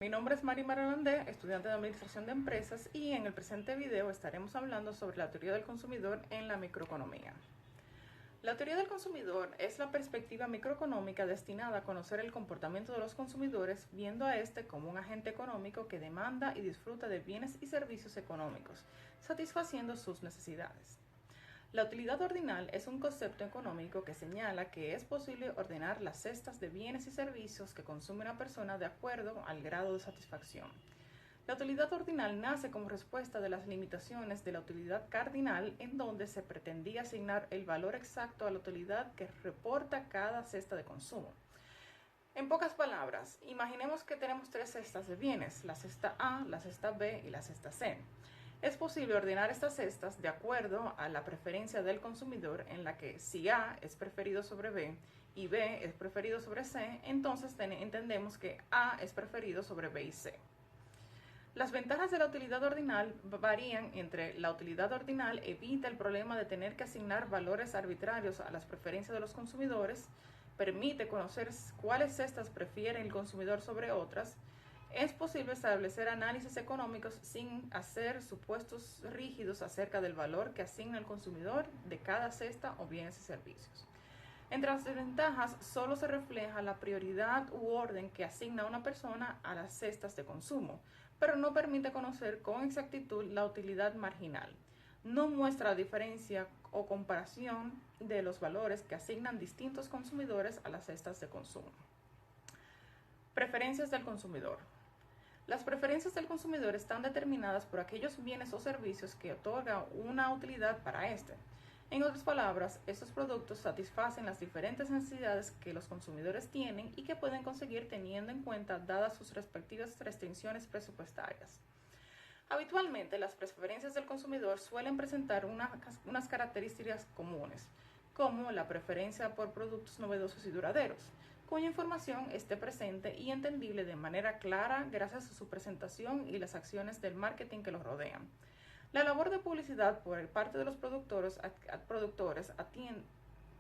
Mi nombre es Mari Marolande, estudiante de Administración de Empresas, y en el presente video estaremos hablando sobre la teoría del consumidor en la microeconomía. La teoría del consumidor es la perspectiva microeconómica destinada a conocer el comportamiento de los consumidores, viendo a este como un agente económico que demanda y disfruta de bienes y servicios económicos, satisfaciendo sus necesidades. La utilidad ordinal es un concepto económico que señala que es posible ordenar las cestas de bienes y servicios que consume una persona de acuerdo al grado de satisfacción. La utilidad ordinal nace como respuesta de las limitaciones de la utilidad cardinal, en donde se pretendía asignar el valor exacto a la utilidad que reporta cada cesta de consumo. En pocas palabras, imaginemos que tenemos tres cestas de bienes, la cesta A, la cesta B y la cesta C. Es posible ordenar estas cestas de acuerdo a la preferencia del consumidor, en la que si A es preferido sobre B y B es preferido sobre C, entonces entendemos que A es preferido sobre B y C. Las ventajas de la utilidad ordinal varían entre la utilidad ordinal evita el problema de tener que asignar valores arbitrarios a las preferencias de los consumidores, permite conocer cuáles cestas prefiere el consumidor sobre otras. Es posible establecer análisis económicos sin hacer supuestos rígidos acerca del valor que asigna el consumidor de cada cesta o bienes y servicios. Entre las desventajas solo se refleja la prioridad u orden que asigna una persona a las cestas de consumo, pero no permite conocer con exactitud la utilidad marginal. No muestra la diferencia o comparación de los valores que asignan distintos consumidores a las cestas de consumo. Preferencias del consumidor. Las preferencias del consumidor están determinadas por aquellos bienes o servicios que otorgan una utilidad para este. En otras palabras, estos productos satisfacen las diferentes necesidades que los consumidores tienen y que pueden conseguir teniendo en cuenta dadas sus respectivas restricciones presupuestarias. Habitualmente, las preferencias del consumidor suelen presentar unas características comunes, como la preferencia por productos novedosos y duraderos, cuya información esté presente y entendible de manera clara gracias a su presentación y las acciones del marketing que los rodean. La labor de publicidad por parte de los productores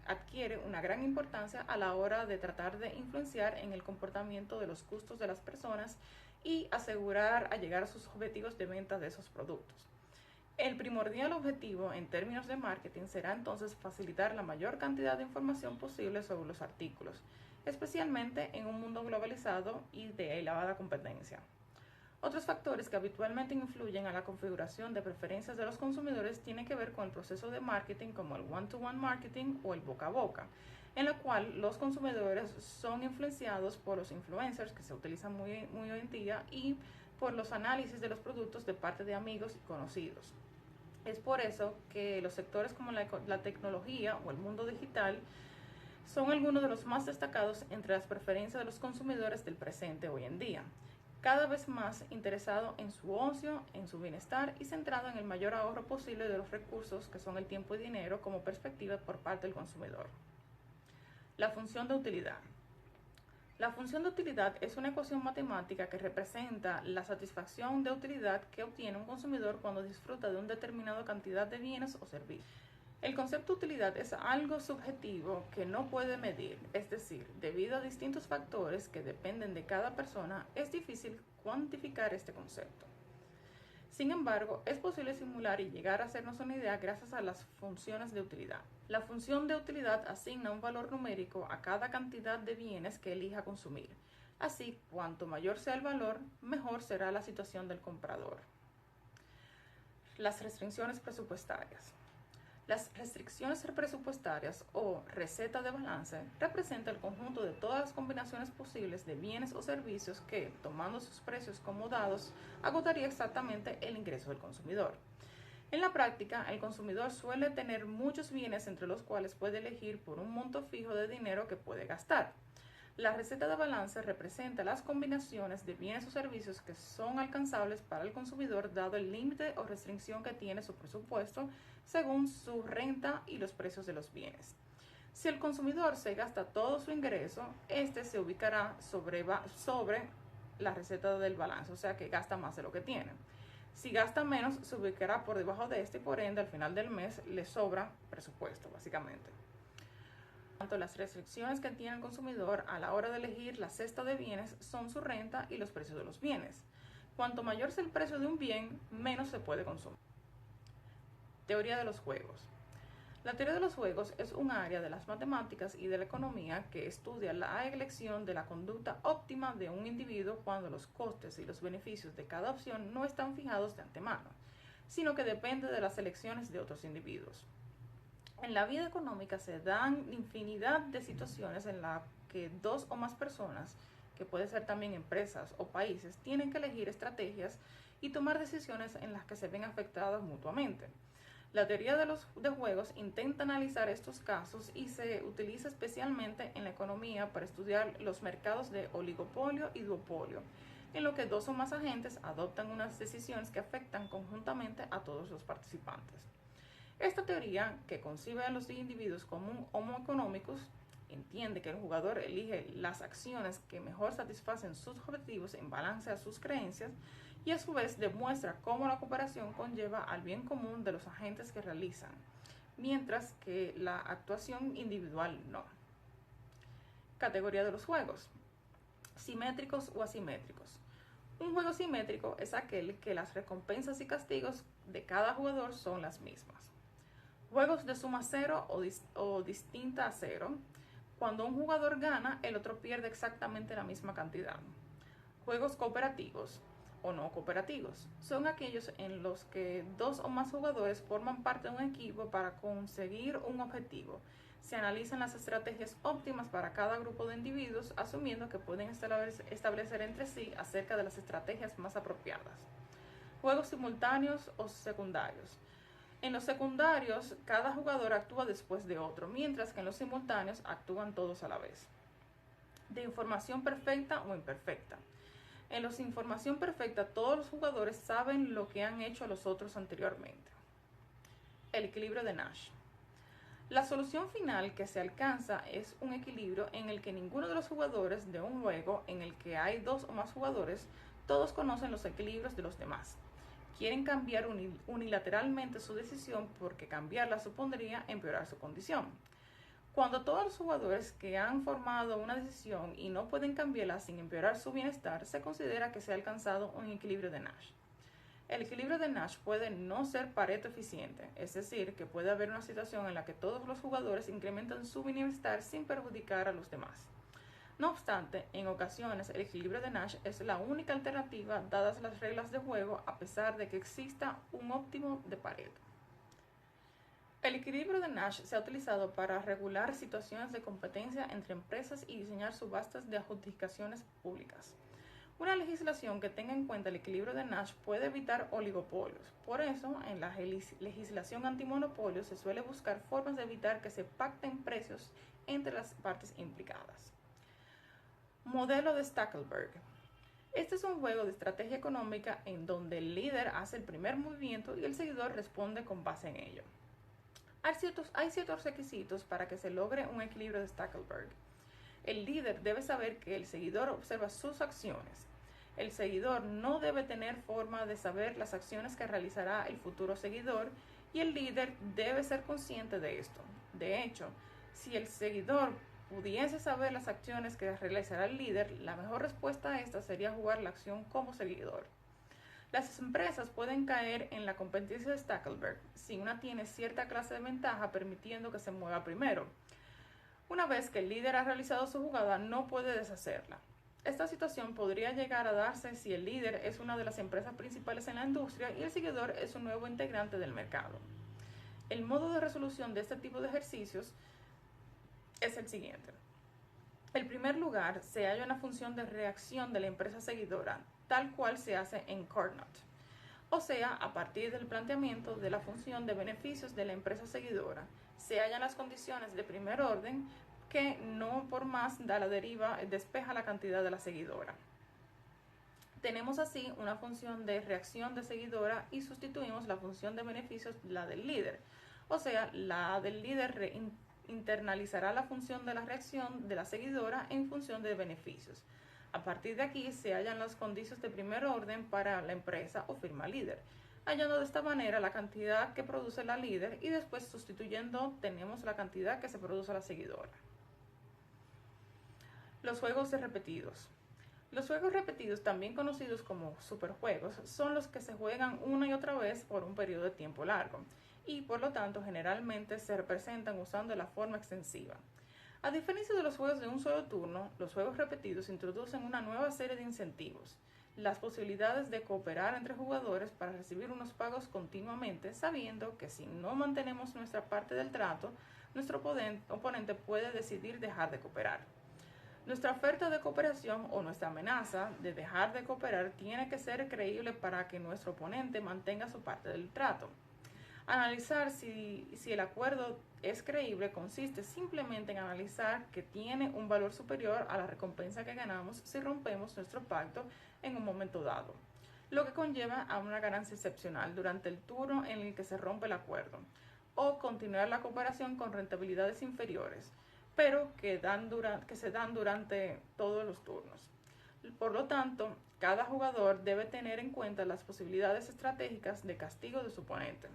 adquiere una gran importancia a la hora de tratar de influenciar en el comportamiento de los gustos de las personas y asegurar llegar a sus objetivos de venta de esos productos. El primordial objetivo en términos de marketing será entonces facilitar la mayor cantidad de información posible sobre los artículos, especialmente en un mundo globalizado y de elevada competencia. Otros factores que habitualmente influyen a la configuración de preferencias de los consumidores tienen que ver con el proceso de marketing, como el one-to-one marketing o el boca a boca, en la cual los consumidores son influenciados por los influencers, que se utilizan muy hoy en día, y por los análisis de los productos de parte de amigos y conocidos. Es por eso que los sectores como la tecnología o el mundo digital son algunos de los más destacados entre las preferencias de los consumidores del presente hoy en día, cada vez más interesado en su ocio, en su bienestar y centrado en el mayor ahorro posible de los recursos que son el tiempo y dinero como perspectiva por parte del consumidor. La función de utilidad. La función de utilidad es una ecuación matemática que representa la satisfacción de utilidad que obtiene un consumidor cuando disfruta de una determinada cantidad de bienes o servicios. El concepto de utilidad es algo subjetivo que no puede medir, es decir, debido a distintos factores que dependen de cada persona, es difícil cuantificar este concepto. Sin embargo, es posible simular y llegar a hacernos una idea gracias a las funciones de utilidad. La función de utilidad asigna un valor numérico a cada cantidad de bienes que elija consumir. Así, cuanto mayor sea el valor, mejor será la situación del comprador. Las restricciones presupuestarias. Las restricciones presupuestarias o receta de balance representa el conjunto de todas las combinaciones posibles de bienes o servicios que, tomando sus precios como dados, agotaría exactamente el ingreso del consumidor. En la práctica, el consumidor suele tener muchos bienes entre los cuales puede elegir por un monto fijo de dinero que puede gastar. La receta de balance representa las combinaciones de bienes o servicios que son alcanzables para el consumidor dado el límite o restricción que tiene su presupuesto según su renta y los precios de los bienes. Si el consumidor se gasta todo su ingreso, este se ubicará sobre la receta del balance, o sea que gasta más de lo que tiene. Si gasta menos, se ubicará por debajo de este y por ende al final del mes le sobra presupuesto, básicamente. tanto, las restricciones que tiene el consumidor a la hora de elegir la cesta de bienes son su renta y los precios de los bienes. Cuanto mayor sea el precio de un bien, menos se puede consumir. Teoría de los juegos. La teoría de los juegos es un área de las matemáticas y de la economía que estudia la elección de la conducta óptima de un individuo cuando los costes y los beneficios de cada opción no están fijados de antemano, sino que depende de las elecciones de otros individuos. En la vida económica se dan infinidad de situaciones en las que dos o más personas, que pueden ser también empresas o países, tienen que elegir estrategias y tomar decisiones en las que se ven afectadas mutuamente. La teoría de juegos intenta analizar estos casos y se utiliza especialmente en la economía para estudiar los mercados de oligopolio y duopolio, en lo que dos o más agentes adoptan unas decisiones que afectan conjuntamente a todos los participantes. Esta teoría, que concibe a los individuos como homo economicus, entiende que el jugador elige las acciones que mejor satisfacen sus objetivos en balance a sus creencias y a su vez demuestra cómo la cooperación conlleva al bien común de los agentes que realizan, mientras que la actuación individual no. Categoría de los juegos: simétricos o asimétricos. Un juego simétrico es aquel que las recompensas y castigos de cada jugador son las mismas. Juegos de suma cero o distinta a cero. Cuando un jugador gana, el otro pierde exactamente la misma cantidad. Juegos cooperativos o no cooperativos son aquellos en los que dos o más jugadores forman parte de un equipo para conseguir un objetivo. Se analizan las estrategias óptimas para cada grupo de individuos, asumiendo que pueden establecer entre sí acerca de las estrategias más apropiadas. Juegos simultáneos o secundarios. En los secundarios, cada jugador actúa después de otro, mientras que en los simultáneos actúan todos a la vez. De información perfecta o imperfecta. En los información perfecta, todos los jugadores saben lo que han hecho los otros anteriormente. El equilibrio de Nash. La solución final que se alcanza es un equilibrio en el que ninguno de los jugadores de un juego en el que hay dos o más jugadores, todos conocen los equilibrios de los demás. Quieren cambiar unilateralmente su decisión porque cambiarla supondría empeorar su condición. Cuando todos los jugadores que han formado una decisión y no pueden cambiarla sin empeorar su bienestar, se considera que se ha alcanzado un equilibrio de Nash. El equilibrio de Nash puede no ser Pareto eficiente, es decir, que puede haber una situación en la que todos los jugadores incrementan su bienestar sin perjudicar a los demás. No obstante, en ocasiones el equilibrio de Nash es la única alternativa dadas las reglas de juego, a pesar de que exista un óptimo de Pareto. El equilibrio de Nash se ha utilizado para regular situaciones de competencia entre empresas y diseñar subastas de adjudicaciones públicas. Una legislación que tenga en cuenta el equilibrio de Nash puede evitar oligopolios. Por eso, en la legislación antimonopolio se suele buscar formas de evitar que se pacten precios entre las partes implicadas. Modelo de Stackelberg. Este es un juego de estrategia económica en donde el líder hace el primer movimiento y el seguidor responde con base en ello. Hay ciertos requisitos para que se logre un equilibrio de Stackelberg. El líder debe saber que el seguidor observa sus acciones. El seguidor no debe tener forma de saber las acciones que realizará el futuro seguidor y el líder debe ser consciente de esto. De hecho, si el seguidor pudiese saber las acciones que realizará el líder, la mejor respuesta a esta sería jugar la acción como seguidor. Las empresas pueden caer en la competencia de Stackelberg si una tiene cierta clase de ventaja permitiendo que se mueva primero. Una vez que el líder ha realizado su jugada, no puede deshacerla. Esta situación podría llegar a darse si el líder es una de las empresas principales en la industria y el seguidor es un nuevo integrante del mercado. El modo de resolución de este tipo de ejercicios es el siguiente. En primer lugar, se halla una función de reacción de la empresa seguidora, tal cual se hace en Carnot, o sea, a partir del planteamiento de la función de beneficios de la empresa seguidora, se hallan las condiciones de primer orden que no por más da la deriva, despeja la cantidad de la seguidora. Tenemos así una función de reacción de seguidora y sustituimos la función de beneficios, la del líder, o sea, la del líder internalizará la función de la reacción de la seguidora en función de beneficios. A partir de aquí se hallan las condiciones de primer orden para la empresa o firma líder, hallando de esta manera la cantidad que produce la líder y después sustituyendo tenemos la cantidad que se produce la seguidora. Los juegos repetidos. Los juegos repetidos, también conocidos como superjuegos, son los que se juegan una y otra vez por un periodo de tiempo largo y por lo tanto generalmente se representan usando la forma extensiva. A diferencia de los juegos de un solo turno, los juegos repetidos introducen una nueva serie de incentivos. Las posibilidades de cooperar entre jugadores para recibir unos pagos continuamente, sabiendo que si no mantenemos nuestra parte del trato, nuestro oponente puede decidir dejar de cooperar. Nuestra oferta de cooperación o nuestra amenaza de dejar de cooperar tiene que ser creíble para que nuestro oponente mantenga su parte del trato. Analizar si el acuerdo es creíble consiste simplemente en analizar que tiene un valor superior a la recompensa que ganamos si rompemos nuestro pacto en un momento dado, lo que conlleva a una ganancia excepcional durante el turno en el que se rompe el acuerdo, o continuar la cooperación con rentabilidades inferiores, pero que se dan durante todos los turnos. Por lo tanto, cada jugador debe tener en cuenta las posibilidades estratégicas de castigo de su oponente.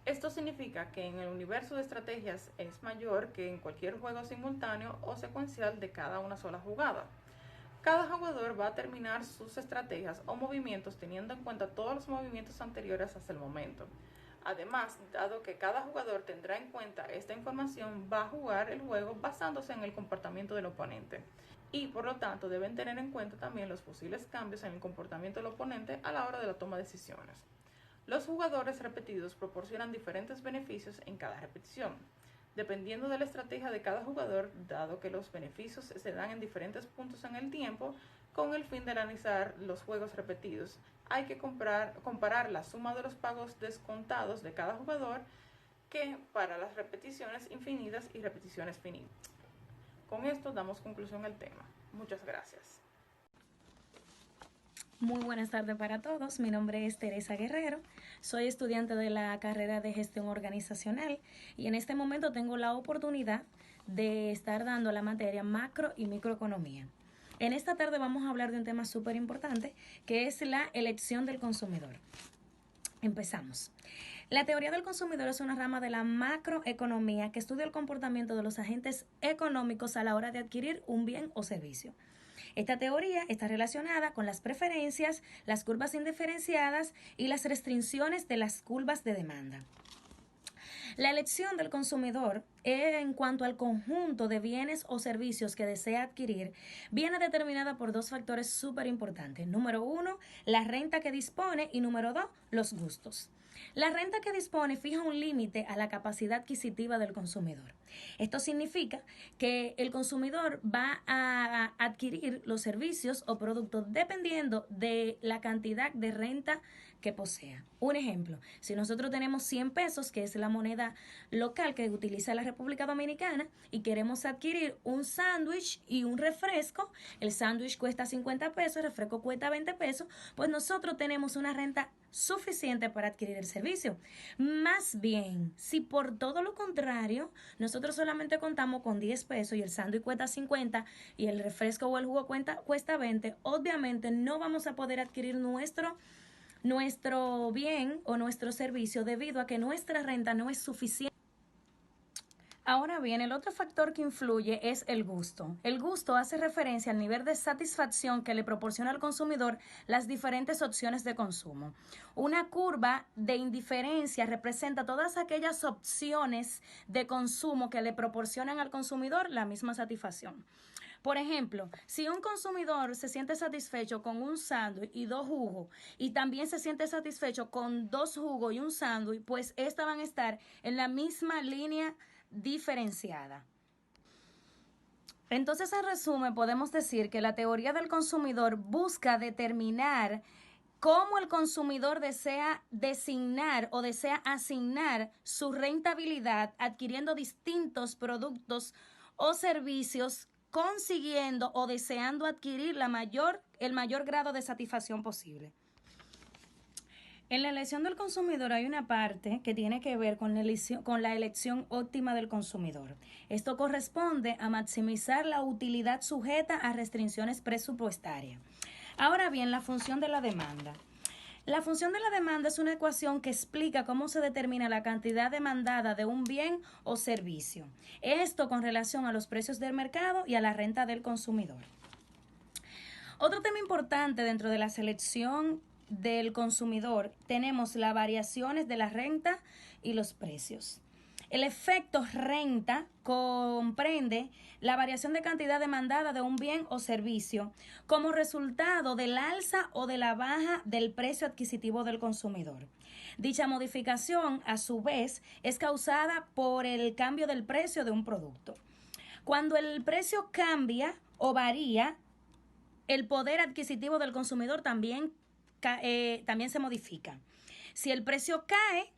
Esto significa que en el universo de estrategias es mayor que en cualquier juego simultáneo o secuencial de cada una sola jugada. Cada jugador va a terminar sus estrategias o movimientos teniendo en cuenta todos los movimientos anteriores hasta el momento. Además, dado que cada jugador tendrá en cuenta esta información, va a jugar el juego basándose en el comportamiento del oponente. Y por lo tanto deben tener en cuenta también los posibles cambios en el comportamiento del oponente a la hora de la toma de decisiones. Los jugadores repetidos proporcionan diferentes beneficios en cada repetición, dependiendo de la estrategia de cada jugador, dado que los beneficios se dan en diferentes puntos en el tiempo. Con el fin de analizar los juegos repetidos, hay que comparar la suma de los pagos descontados de cada jugador que para las repeticiones infinitas y repeticiones finitas. Con esto damos conclusión al tema. Muchas gracias. Muy buenas tardes para todos. Mi nombre es Teresa Guerrero. Soy estudiante de la carrera de gestión organizacional y en este momento tengo la oportunidad de estar dando la materia macro y microeconomía. En esta tarde vamos a hablar de un tema súper importante que es la elección del consumidor. Empezamos. La teoría del consumidor es una rama de la macroeconomía que estudia el comportamiento de los agentes económicos a la hora de adquirir un bien o servicio. Esta teoría está relacionada con las preferencias, las curvas indiferenciadas y las restricciones de las curvas de demanda. La elección del consumidor en cuanto al conjunto de bienes o servicios que desea adquirir viene determinada por dos factores súper importantes. Número 1, la renta que dispone y número 2, los gustos. La renta que dispone fija un límite a la capacidad adquisitiva del consumidor. Esto significa que el consumidor va a adquirir los servicios o productos dependiendo de la cantidad de renta que posea. Un ejemplo, si nosotros tenemos 100 pesos, que es la moneda local que utiliza la República Dominicana, y queremos adquirir un sándwich y un refresco, el sándwich cuesta 50 pesos, el refresco cuesta 20 pesos, pues nosotros tenemos una renta suficiente para adquirir el servicio. Más bien, si por todo lo contrario, nosotros solamente contamos con 10 pesos y el sándwich cuesta 50 y el refresco o el jugo cuesta 20, obviamente no vamos a poder adquirir nuestro bien o nuestro servicio debido a que nuestra renta no es suficiente. Ahora bien, el otro factor que influye es el gusto. El gusto hace referencia al nivel de satisfacción que le proporciona al consumidor las diferentes opciones de consumo. Una curva de indiferencia representa todas aquellas opciones de consumo que le proporcionan al consumidor la misma satisfacción. Por ejemplo, si un consumidor se siente satisfecho con un sándwich y 2 jugos y también se siente satisfecho con 2 jugos y un sándwich, pues estas van a estar en la misma línea diferenciada. Entonces, en resumen, podemos decir que la teoría del consumidor busca determinar cómo el consumidor desea designar o desea asignar su rentabilidad adquiriendo distintos productos o servicios, consiguiendo o deseando adquirir el mayor grado de satisfacción posible. En la elección del consumidor hay una parte que tiene que ver con la elección óptima del consumidor. Esto corresponde a maximizar la utilidad sujeta a restricciones presupuestarias. Ahora bien, la función de la demanda. La función de la demanda es una ecuación que explica cómo se determina la cantidad demandada de un bien o servicio. Esto con relación a los precios del mercado y a la renta del consumidor. Otro tema importante dentro de la selección del consumidor tenemos las variaciones de la renta y los precios. El efecto renta comprende la variación de cantidad demandada de un bien o servicio como resultado del alza o de la baja del precio adquisitivo del consumidor. Dicha modificación, a su vez, es causada por el cambio del precio de un producto. Cuando el precio cambia o varía, el poder adquisitivo del consumidor también se modifica. Si el precio cae,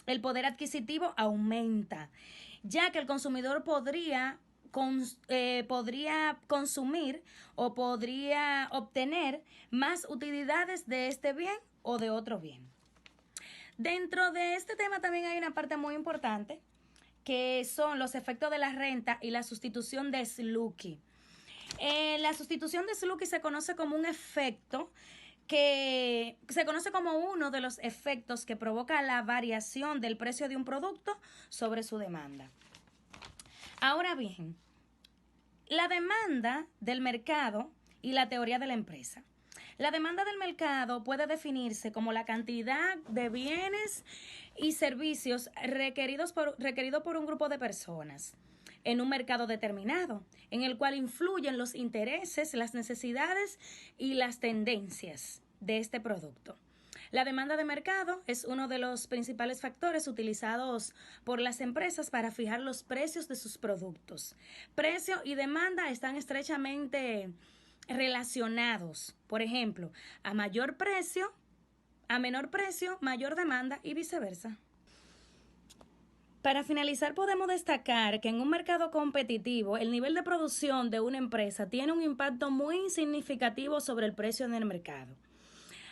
el poder adquisitivo aumenta, ya que el consumidor podría consumir o podría obtener más utilidades de este bien o de otro bien. Dentro de este tema también hay una parte muy importante, que son los efectos de la renta y la sustitución de Slutsky. La sustitución de Slutsky se conoce como un efecto que se conoce como uno de los efectos que provoca la variación del precio de un producto sobre su demanda. Ahora bien, la demanda del mercado y la teoría de la empresa. La demanda del mercado puede definirse como la cantidad de bienes y servicios requeridos por un grupo de personas en un mercado determinado, en el cual influyen los intereses, las necesidades y las tendencias de este producto. La demanda de mercado es uno de los principales factores utilizados por las empresas para fijar los precios de sus productos. Precio y demanda están estrechamente relacionados. Por ejemplo, a menor precio, mayor demanda y viceversa. Para finalizar, podemos destacar que en un mercado competitivo, el nivel de producción de una empresa tiene un impacto muy significativo sobre el precio en el mercado.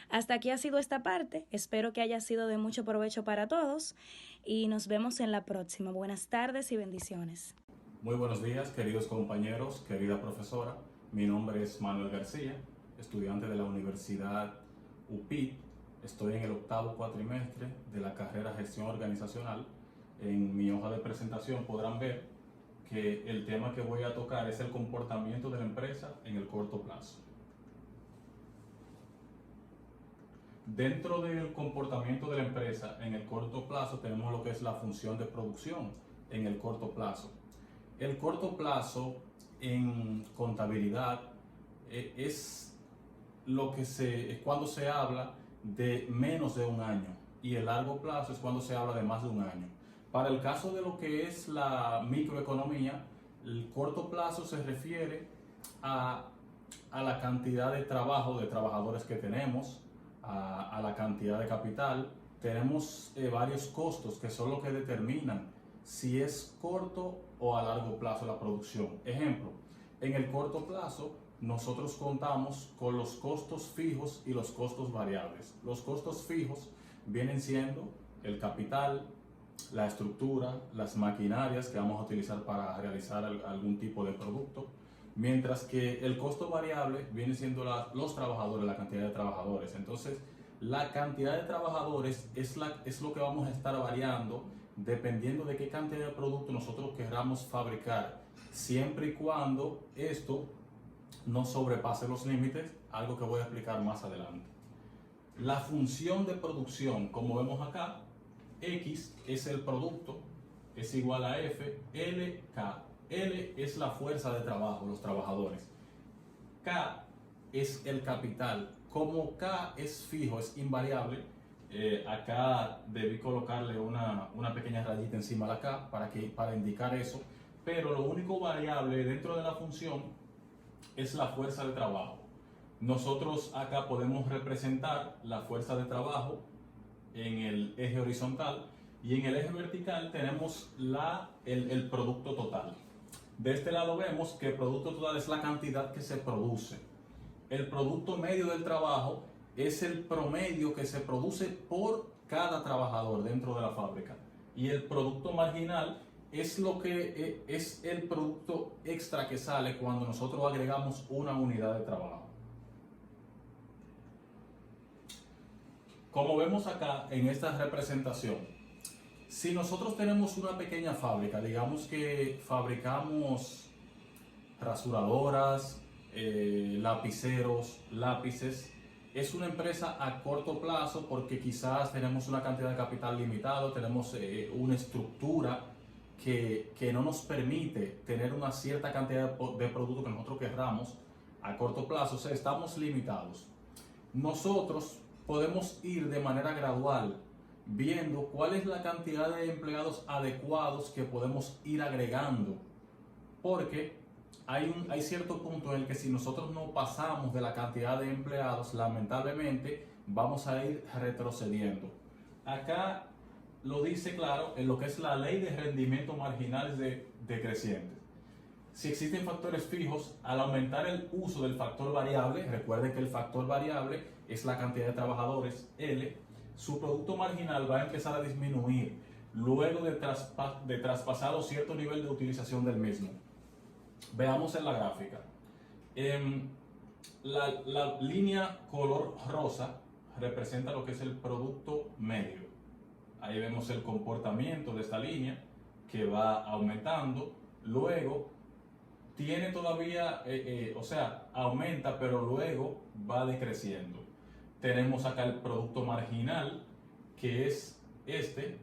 Hasta aquí ha sido esta parte. Espero que haya sido de mucho provecho para todos y nos vemos en la próxima. Buenas tardes y bendiciones. Muy buenos días, queridos compañeros, querida profesora. Mi nombre es Manuel García, estudiante de la Universidad UPI. Estoy en el 8º cuatrimestre de la carrera Gestión Organizacional. En mi hoja de presentación podrán ver que el tema que voy a tocar es el comportamiento de la empresa en el corto plazo. Dentro del comportamiento de la empresa en el corto plazo tenemos lo que es la función de producción en el corto plazo. El corto plazo en contabilidad es cuando se habla de menos de un año, y el largo plazo es cuando se habla de más de un año. Para el caso de lo que es la microeconomía, el corto plazo se refiere a la cantidad de trabajo, de trabajadores que tenemos, a la cantidad de capital. Tenemos varios costos que son los que determinan si es corto o a largo plazo la producción. Ejemplo, en el corto plazo nosotros contamos con los costos fijos y los costos variables. Los costos fijos vienen siendo el capital, la estructura, las maquinarias que vamos a utilizar para realizar algún tipo de producto, mientras que el costo variable viene siendo los trabajadores, la cantidad de trabajadores. Entonces, la cantidad de trabajadores es lo que vamos a estar variando dependiendo de qué cantidad de producto nosotros queramos fabricar, siempre y cuando esto no sobrepase los límites, algo que voy a explicar más adelante. La función de producción, como vemos acá, X es el producto, es igual a F, L, K. L es la fuerza de trabajo, los trabajadores. K es el capital. Como K es fijo, es invariable, acá debí colocarle una pequeña rayita encima de la K para indicar eso, pero lo único variable dentro de la función es la fuerza de trabajo. Nosotros acá podemos representar la fuerza de trabajo en el eje horizontal, y en el eje vertical tenemos el producto total. De este lado vemos que el producto total es la cantidad que se produce. El producto medio del trabajo es el promedio que se produce por cada trabajador dentro de la fábrica, y el producto marginal es es el producto extra que sale cuando nosotros agregamos una unidad de trabajo. como vemos acá en esta representación, si nosotros tenemos una pequeña fábrica, digamos que fabricamos rasuradoras, lapiceros, lápices, es una empresa a corto plazo porque quizás tenemos una cantidad de capital limitado, tenemos una estructura que no nos permite tener una cierta cantidad de producto que nosotros querramos a corto plazo, o sea, estamos limitados. Nosotros podemos ir de manera gradual viendo cuál es la cantidad de empleados adecuados que podemos ir agregando, porque hay cierto punto en el que si nosotros no pasamos de la cantidad de empleados, lamentablemente vamos a ir retrocediendo. Acá lo dice claro en lo que es la ley de rendimiento marginales decrecientes. Si existen factores fijos, al aumentar el uso del factor variable, recuerden que el factor variable es la cantidad de trabajadores, L, su producto marginal va a empezar a disminuir luego de traspasado cierto nivel de utilización del mismo. Veamos en la gráfica. La línea color rosa representa lo que es el producto medio. Ahí vemos el comportamiento de esta línea que va aumentando. Luego tiene todavía, o sea, aumenta, pero luego va decreciendo. Tenemos acá el producto marginal, que es este,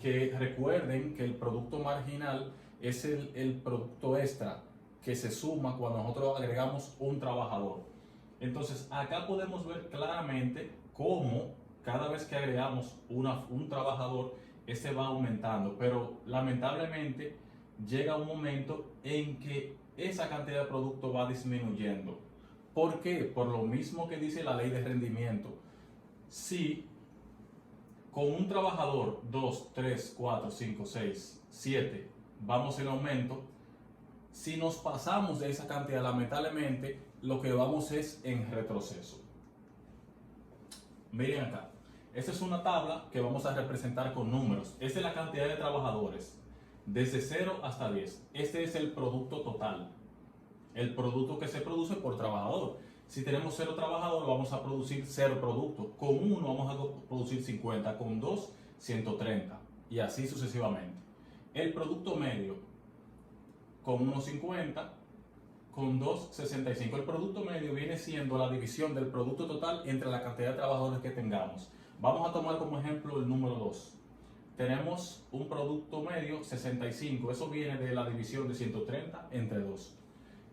que recuerden que el producto marginal es el producto extra que se suma cuando nosotros agregamos un trabajador. Entonces acá podemos ver claramente cómo cada vez que agregamos un trabajador, este va aumentando, pero lamentablemente llega un momento en que esa cantidad de producto va disminuyendo. ¿Por qué? Por lo mismo que dice la ley de rendimiento. Si con un trabajador 2, 3, 4, 5, 6, 7 vamos en aumento, si nos pasamos de esa cantidad, lamentablemente lo que vamos es en retroceso. Miren acá, esta es una tabla que vamos a representar con números. Esta es la cantidad de trabajadores desde 0 hasta 10. Este es el producto total, el producto que se produce por trabajador. Si tenemos 0 trabajadores, vamos a producir 0 productos. Con 1 vamos a producir 50, con 2, 130 y así sucesivamente. El producto medio, con 1, 50, con 2, 65. El producto medio viene siendo la división del producto total entre la cantidad de trabajadores que tengamos. Vamos a tomar como ejemplo el número 2. Tenemos un producto medio 65, eso viene de la división de 130 entre 2.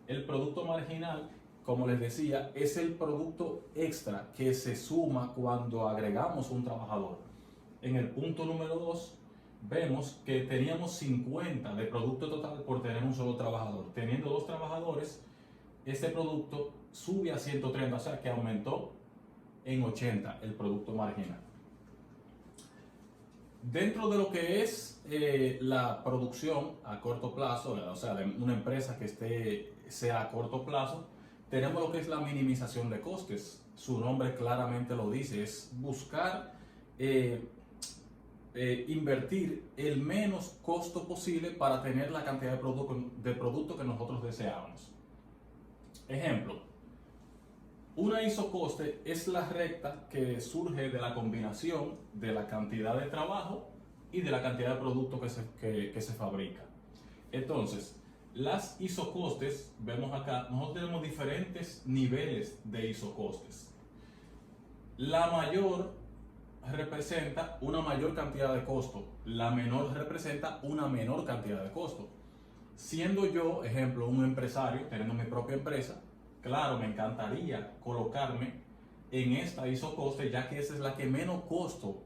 El producto marginal, como les decía, es el producto extra que se suma cuando agregamos un trabajador. En el punto número 2 vemos que teníamos 50 de producto total por tener un solo trabajador. Teniendo 2 trabajadores, este producto sube a 130, o sea que aumentó en 80 el producto marginal. Dentro de lo que es la producción a corto plazo, o sea, de una empresa que sea a corto plazo, tenemos lo que es la minimización de costes. Su nombre claramente lo dice, es buscar invertir el menos costo posible para tener la cantidad de producto que nosotros deseamos. Ejemplo, una isocoste es la recta que surge de la combinación de la cantidad de trabajo y de la cantidad de producto que se fabrica. Entonces, las isocostes, vemos acá, nosotros tenemos diferentes niveles de isocostes. La mayor representa una mayor cantidad de costo, la menor representa una menor cantidad de costo. Siendo yo, ejemplo, un empresario, teniendo mi propia empresa, claro, me encantaría colocarme en esta isocoste, ya que esa es la que menos costo,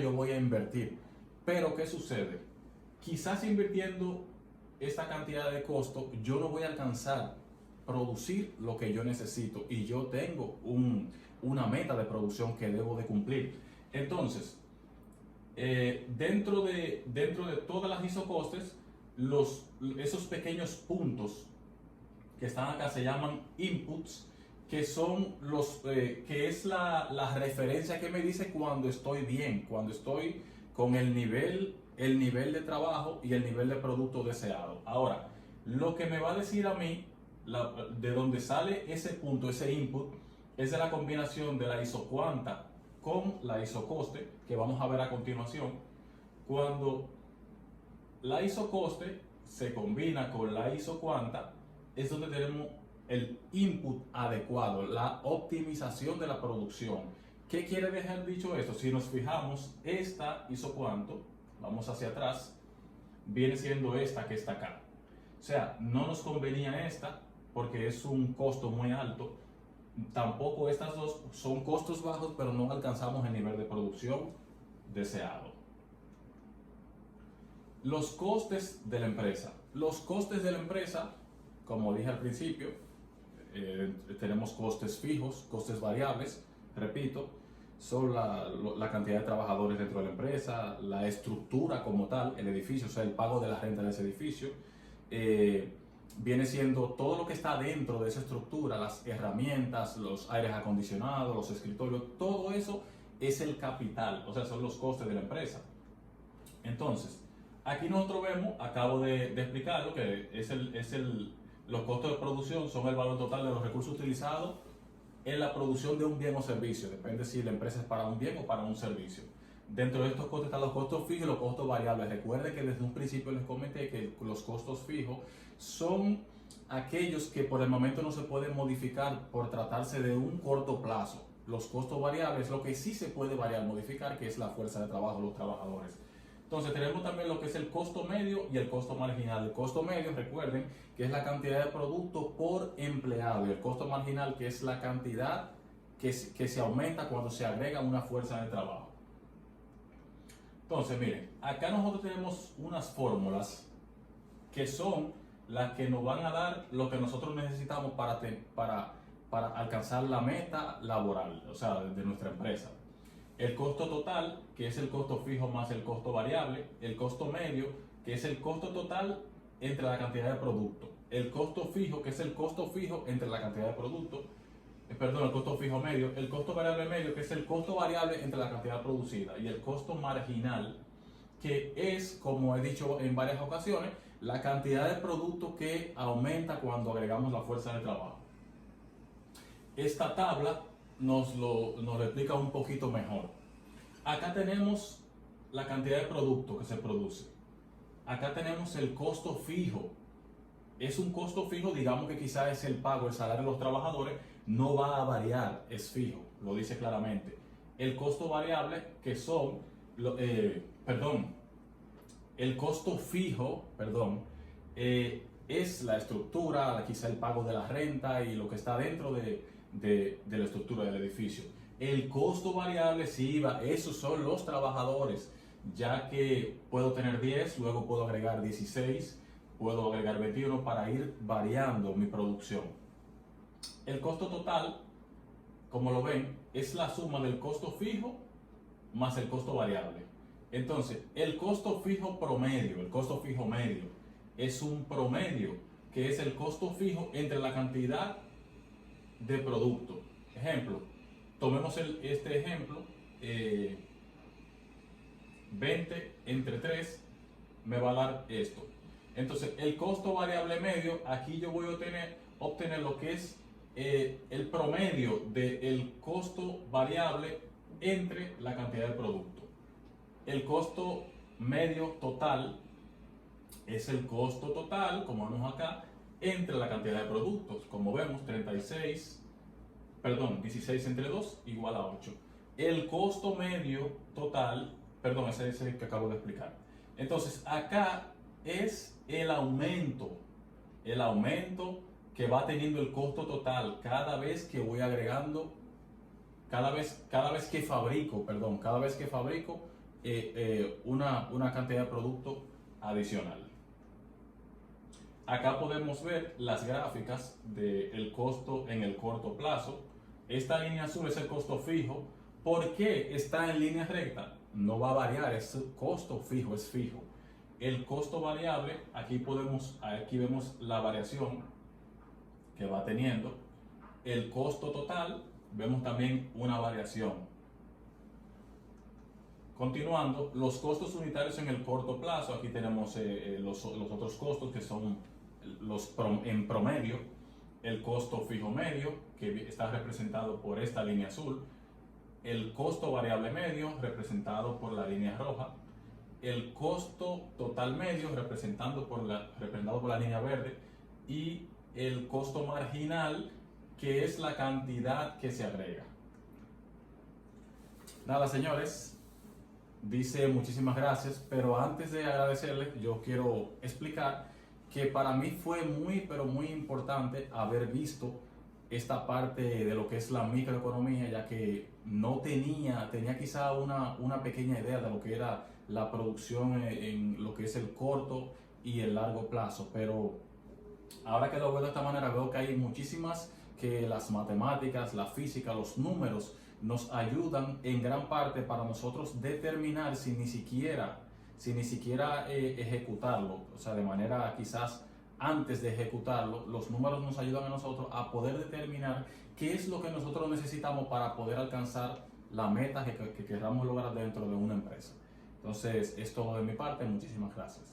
yo voy a invertir. Pero ¿qué sucede? Quizás invirtiendo esta cantidad de costo, yo no voy a alcanzar producir lo que yo necesito y yo tengo una meta de producción que debo de cumplir. Entonces, dentro de todas las isocostes, esos pequeños puntos que están acá se llaman inputs, que son que es la referencia que me dice cuando estoy bien, cuando estoy con el nivel de trabajo y el nivel de producto deseado. Ahora, lo que me va a decir a mí, de donde sale ese punto, ese input, es de la combinación de la isocuanta con la isocoste, que vamos a ver a continuación. Cuando la isocoste se combina con la isocuanta, es donde tenemos el input adecuado, la optimización de la producción. ¿Qué quiere dejar dicho esto? Si nos fijamos, esta isocuanto, vamos hacia atrás, viene siendo esta que está acá. O sea, no nos convenía esta porque es un costo muy alto. Tampoco estas dos son costos bajos, pero no alcanzamos el nivel de producción deseado. Los costes de la empresa. Los costes de la empresa, como dije al principio, tenemos costes fijos, costes variables, repito, son la cantidad de trabajadores dentro de la empresa, la estructura como tal, el edificio, o sea, el pago de la renta de ese edificio, viene siendo todo lo que está dentro de esa estructura, las herramientas, los aires acondicionados, los escritorios, todo eso es el capital, o sea, son los costes de la empresa. Entonces, aquí nosotros vemos, acabo de explicarlo, que los costos de producción son el valor total de los recursos utilizados en la producción de un bien o servicio, depende si la empresa es para un bien o para un servicio. Dentro de estos costos están los costos fijos y los costos variables. Recuerde que desde un principio les comenté que los costos fijos son aquellos que por el momento no se pueden modificar por tratarse de un corto plazo. Los costos variables, lo que sí se puede variar, modificar, que es la fuerza de trabajo, los trabajadores. Entonces tenemos también lo que es el costo medio y el costo marginal. El costo medio, recuerden, que es la cantidad de producto por empleado, y el costo marginal, que es la cantidad que se aumenta cuando se agrega una fuerza de trabajo. Entonces, miren, acá nosotros tenemos unas fórmulas que son las que nos van a dar lo que nosotros necesitamos para alcanzar la meta laboral, o sea, de nuestra empresa. El costo total, que es el costo fijo más el costo variable. El costo medio, que es el costo total entre la cantidad de producto. El costo fijo, que es el costo fijo entre la cantidad de producto. El costo fijo medio. El costo variable medio, que es el costo variable entre la cantidad producida. Y el costo marginal, que es, como he dicho en varias ocasiones, la cantidad de producto que aumenta cuando agregamos la fuerza de trabajo. Esta tabla nos lo explica un poquito mejor. Acá tenemos la cantidad de producto que se produce. Acá tenemos el costo fijo. Es un costo fijo, digamos que quizás es el pago, el salario de los trabajadores, no va a variar, es fijo, lo dice claramente. El costo variable, que son, el costo fijo, es la estructura, quizá el pago de la renta y lo que está dentro de la estructura del edificio. El costo variable, sí, esos son los trabajadores, ya que puedo tener 10, luego puedo agregar 16, puedo agregar 21 para ir variando mi producción. El costo total, como lo ven, es la suma del costo fijo más el costo variable. Entonces, el costo fijo promedio, el costo fijo medio, es un promedio que es el costo fijo entre la cantidad de producto. Ejemplo, tomemos este ejemplo, 20 entre 3 me va a dar esto. Entonces, el costo variable medio, aquí yo voy a obtener lo que es el promedio del costo variable entre la cantidad de producto. El costo medio total es el costo total, como vemos acá, entre la cantidad de productos. Como vemos, 16 entre 2 igual a 8. El costo medio total, ese es el que acabo de explicar. Entonces, acá es el aumento que va teniendo el costo total cada vez que voy agregando, cada vez que fabrico una cantidad de producto adicional. Acá podemos ver las gráficas del costo en el corto plazo. Esta línea azul es el costo fijo. ¿Por qué está en línea recta? No va a variar, es costo fijo, es fijo. El costo variable, aquí vemos la variación que va teniendo. El costo total, vemos también una variación. Continuando, los costos unitarios en el corto plazo, aquí tenemos los otros costos que son en promedio, el costo fijo medio, que está representado por esta línea azul, el costo variable medio representado por la línea roja, el costo total medio representado por la línea verde y el costo marginal, que es la cantidad que se agrega. Nada, señores, dice muchísimas gracias, pero antes de agradecerles yo quiero explicar que para mí fue pero muy importante haber visto esta parte de lo que es la microeconomía, ya que no tenía quizá una pequeña idea de lo que era la producción en lo que es el corto y el largo plazo, pero ahora que lo veo de esta manera veo que hay muchísimas, que las matemáticas, la física, los números nos ayudan en gran parte para nosotros determinar sin ni siquiera ejecutarlo, o sea, de manera quizás antes de ejecutarlo, los números nos ayudan a nosotros a poder determinar qué es lo que nosotros necesitamos para poder alcanzar la meta que queramos lograr dentro de una empresa. Entonces, es todo de mi parte, muchísimas gracias.